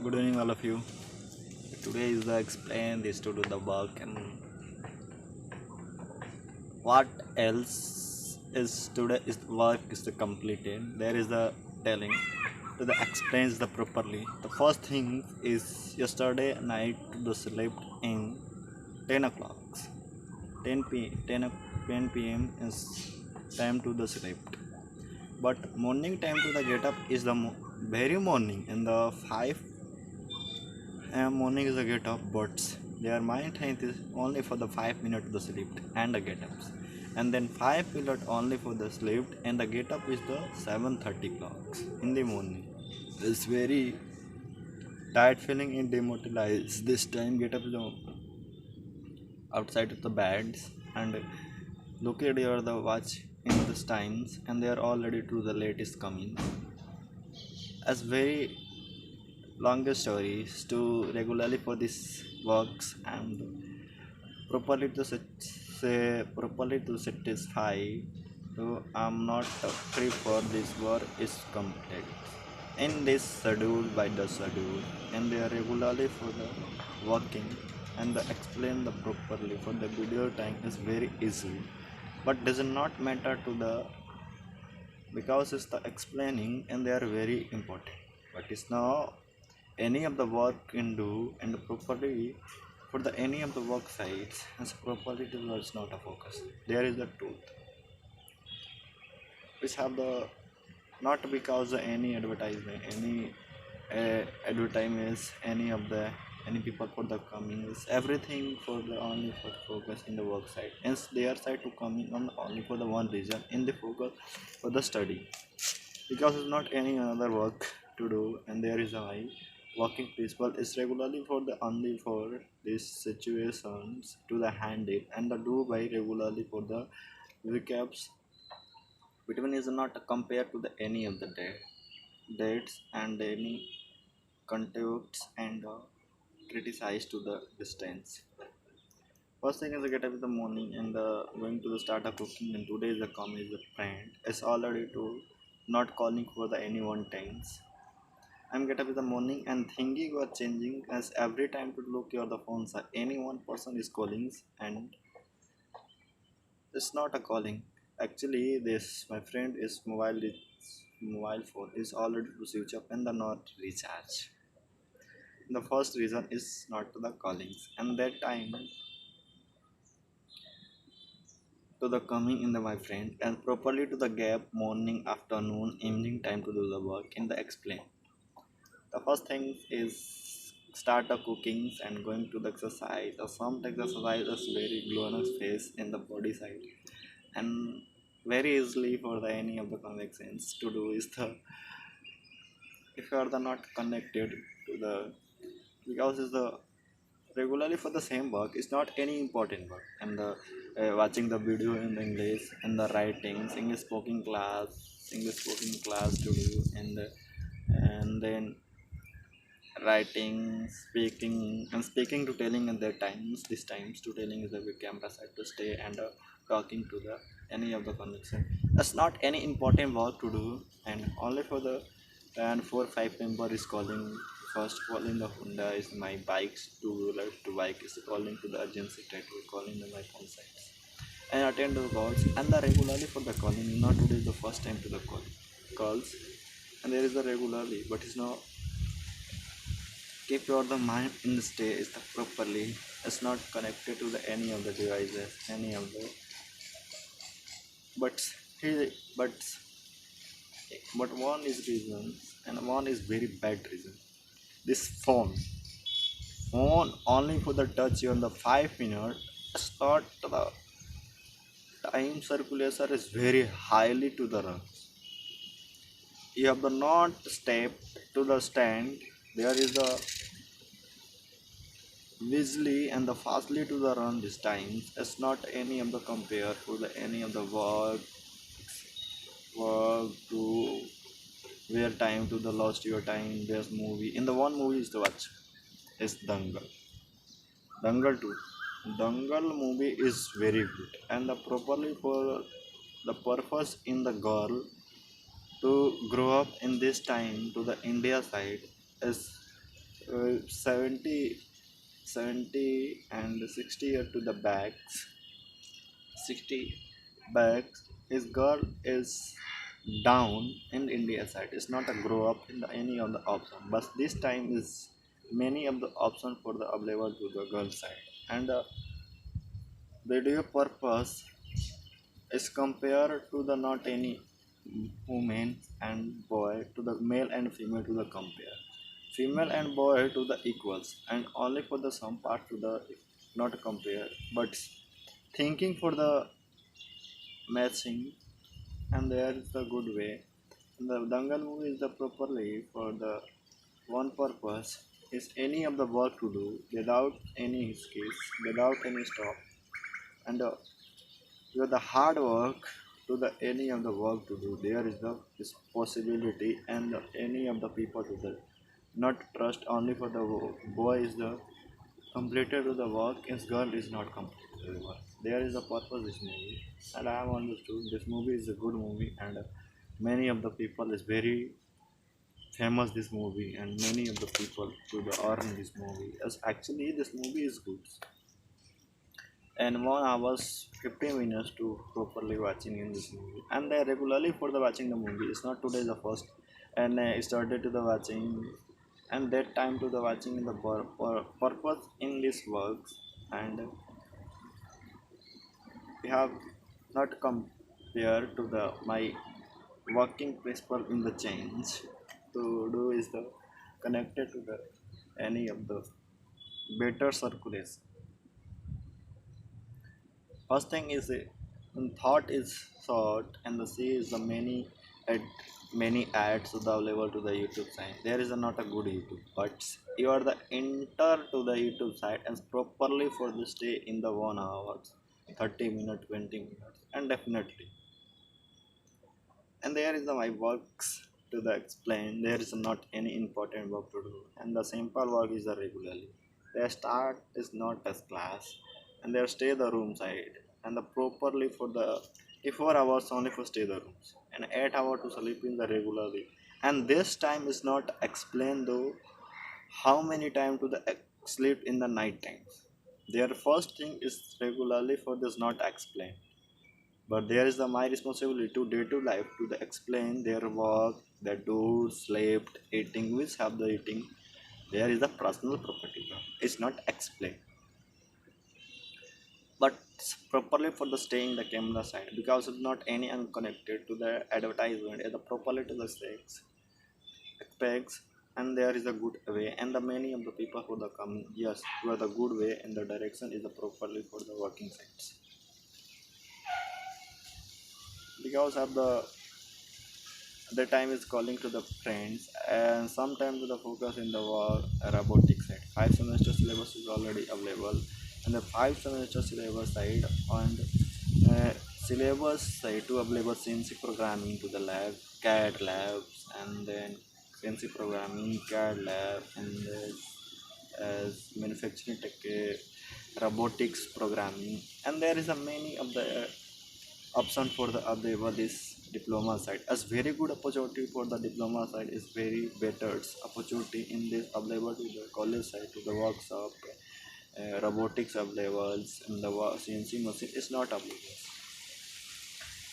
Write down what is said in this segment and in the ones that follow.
Good evening, all of you. Today is the explain this to do the work and what else is today is the work is the completed. There is the telling to the explains the properly. The first thing is yesterday night to the slept in 10 o'clock. 10 p.m. is time to the slept. But morning time to the get up is the very morning in the 5 morning is a get up, but their mind time is only for the 5 minutes the sleep and the get ups, and then 5 minutes only for the sleep and the get up is the 7:30 clocks in the morning. It's very tired feeling and demotivized. This time get up the outside of the beds and look at your the watch in this times and they are already to the latest coming as very longer stories to regularly for this works and properly to properly to satisfy. So I'm not free for this work is complete in this schedule by the schedule and they are regularly for the working and the explain the properly for the video time is very easy but does not matter to the because it's the explaining and they are very important but it's now any of the work can do and properly for the any of the work sites as properly towards not a focus. There is the truth which have the not because of any advertisement any advertisements any of the any people for the coming is everything for the only for focus in the work site hence they are side to coming on only for the one reason in the focus for the study because it's not any other work to do and there is a high working principle is regularly for the only for these situations to the handle and the do by regularly for the recaps between is not compared to the any of the dates and any contacts and criticize to the distance. First thing is I get up in the morning and going to the start of cooking and today is the come is the friend. It's already to not calling for the anyone times. I'm get up in the morning and thinking or changing as every time to look your the phones any one person is calling and it's not a calling. Actually this my friend is mobile phone is already to switch off and the not recharge. The first reason is not to the callings and that time to the coming in the my friend and properly to the gap morning afternoon evening time to do the work in the explain. The first thing is start the cookings and going to the exercise or some exercise is very glowing face in the body side and very easily for the any of the connections to do is the if you are the not connected to the because is the regularly for the same work is not any important work and the watching the video in the english and the writings english spoken class to do and then writing speaking to telling in their times this times to telling is the camera side to stay and talking to the any of the connection that's not any important work to do and only for the and 4 5 member is calling first calling the honda is my bikes to bike is calling to the agency try to calling the my phone sites and attend the calls and the regularly for the calling not today is the first time to the calls and there is a regularly but it's not keep your the mind in the state is the properly it's not connected to the any of the devices any of the but he but one is reason and one is very bad reason this phone only for the touch on the 5 minutes start the time circulation is very highly to the run you have the not step to the stand there is the Weasley and the fastly to the run this times it's not any of the compare to the any of the work to where time to the lost your time there's movie in the one movie is to watch is Dangal 2 Dangal movie is very good and the properly for the purpose in the girl to grow up in this time to the India side is 70, 70 and 60 year to the backs, 60 backs, his girl is down in India side. It's not a grow up in any of the option, but this time is many of the option for the available to the girl side. And the video purpose is compared to the not any woman and boy to the male and female to the compare, female and boy to the equals, and only for the some part to the not compare, but thinking for the matching. And there is the good way. The Dangal movie is the properly for the one purpose is any of the work to do without any skills, without any stop, and with the hard work to the any of the work to do. There is the this possibility, and any of the people to the not trust only for the boy is the completed to the work, his girl is not completed to the work. There is a purpose this movie, and I have understood this movie is a good movie, and many of the people is very famous this movie, and many of the people to the earn this movie. As actually this movie is good, and 1 hours 15 minutes to properly watching in this movie, and they regularly for the watching the movie. It's not today the first, and I started to the watching, and that time to the watching in the purpose in this works, and we have not compared to the my working principle in the change to do is the connected to the any of the better circulation. First thing is when thought is short and the C is the ad, many ads to the level to the YouTube site. There is not a good YouTube, but you are the enter to the YouTube site and properly for the stay in the 1 hours, 30 minutes, 20 minutes, and definitely. And there is the my works to the explain. There is not any important work to do, and the simple work is the regularly. Their start is not as class, and they stay the room side, and the properly for the 4 hours only for stay the rooms, and 8 hours to sleep in the regularly. And this time is not explained though how many time to the sleep in the night times. Their first thing is regularly for this not explained, but there is the my responsibility to day to life to the explain their work, their do, slept, eating, which have the eating. There is the personal property. It's not explained, but properly for the staying the camera side because it's not any unconnected to the advertisement and the properly to the specs, and there is a good way, and the many of the people who the come, yes, where the good way and the direction is the properly for the working sites because of the time is calling to the friends, and sometimes the focus in the robotics side. 5 semester syllabus is already available, and the 5 semester syllabus side on syllabus side to available CNC programming to the lab, CAD labs, and then CNC programming, CAD lab, and as manufacturing tech, robotics programming, and there is a many of the option for the available this diploma side as very good opportunity for the diploma side is very better opportunity in this available to the college side to the workshop, robotics available, and the CNC machine is not available.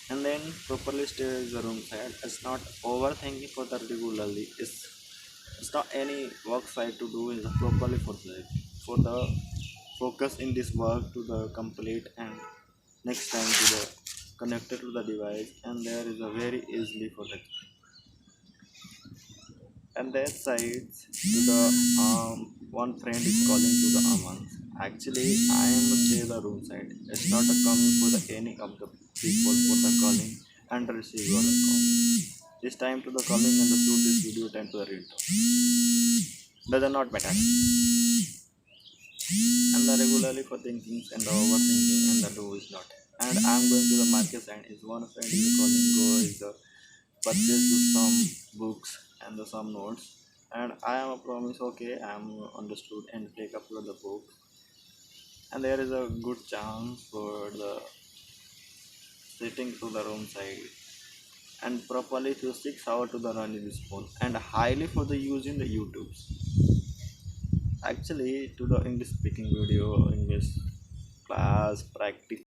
And then properly stay the room side. It's not overthinking for the regularly. It's not any work side to do is properly for the focus in this work to the complete, and next time to the connected to the device, and there is a very easily for that. And that side to the one friend is calling to the Aman. Actually I am stay the room side. It's not a coming for the any of the people for the calling and receive your call. This time to the calling and the shoot this video time to the ringtone does not matter, and the regularly for thinking and the overthinking and the do is not. And I'm going to the market, and is one friend is calling go is the purchase to some books and the some notes, and I am a promise okay I am understood and take up the book, and there is a good chance for the sitting to the room side and properly to 6 hours to the running this phone, and highly for the using the YouTube. actually to the English speaking video, English class practice